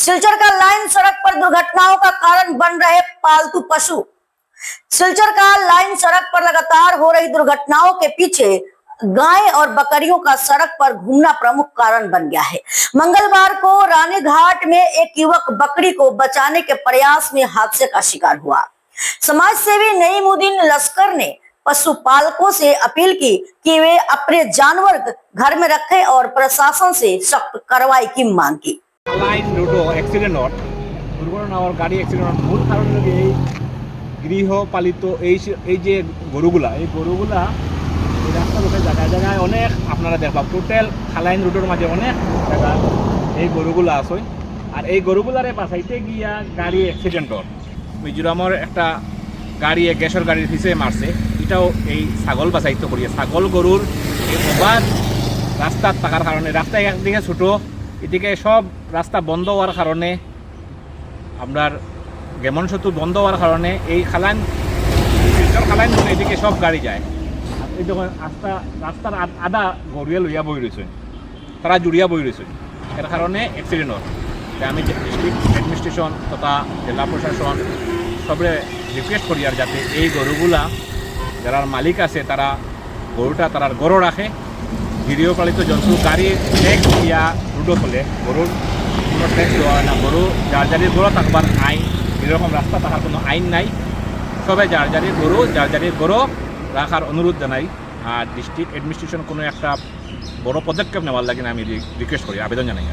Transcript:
सिलचर का लाइन सड़क पर दुर्घटनाओं का कारण बन रहे पालतू पशु। सिलचर का लाइन सड़क पर लगातार हो रही दुर्घटनाओं के पीछे गाय और बकरियों का सड़क पर घूमना प्रमुख कारण बन गया है। मंगलवार को रानी घाट में एक युवक बकरी को बचाने के प्रयास में हादसे का शिकार हुआ। समाज सेवी नईमुद्दीन लश्कर ने पशुपालकों से अपील की कि वे अपने जानवर घर में रखें और प्रशासन से सख्त कार्रवाई की मांग की। লাইন রোডো অ্যাক্সিডেন্টত দুর্ঘটনা আর গাড়ি অ্যাক্সিডেন্ট মূল কারণ হলো এই গৃহপালিত এই যে গরুগুলা এই রাস্তার উপরে জায়গায় জায়গায় অনেক আপনারা দেখবা টোটাল খালাইন রোডের মাঝে অনেক জায়গা এই গরুগুলা আছে। আর এই গরুগুলারে বাঁচাইতে গিয়া গাড়ি অ্যাক্সিডেন্টর মিজোরামের একটা গাড়ি গ্যাসের গাড়ির পিছিয়ে মারছে। এটাও এই ছাগল বাঁচাইতে করিয়ে ছাগল গরুর এই ওভার রাস্তার থাকার কারণে রাস্তা একদিকে ছোটো এদিকে সব রাস্তা বন্ধ হওয়ার কারণে আপনার গেমন সেতু বন্ধ হওয়ার কারণে এই খালাইন এদিকে সব গাড়ি যায়। এই যখন রাস্তার আধা গড়িয়া লইয়া বই রয়েছে তারা জুড়িয়া বই রয়েছে এর কারণে অ্যাক্সিডেন্ট হয়। আমি ডিস্ট্রিক্ট অ্যাডমিনিস্ট্রেশন তথা জেলা প্রশাসন সবরে রিকোয়েস্ট করি আর যাতে এই গরুগুলা যারা মালিক আছে তারা গরুটা তারা গরু রাখে। গৃহপালিত জন্তু গাড়ি ট্যাক্স দিয়া রুডো চলে গরুর কোনো ট্যাক্স দেওয়া হয় না। গরু যার জারির গরু থাকবার আইন এরকম রাস্তা থাকার কোনো আইন নাই। সবাই যার জারির গরু রাখার অনুরোধ জানাই। আর ডিস্ট্রিক্ট অ্যাডমিনিস্ট্রেশন কোনো একটা বড় পদক্ষেপ নেওয়ার লাগে আমি রিকোয়েস্ট করি আবেদন জানাই।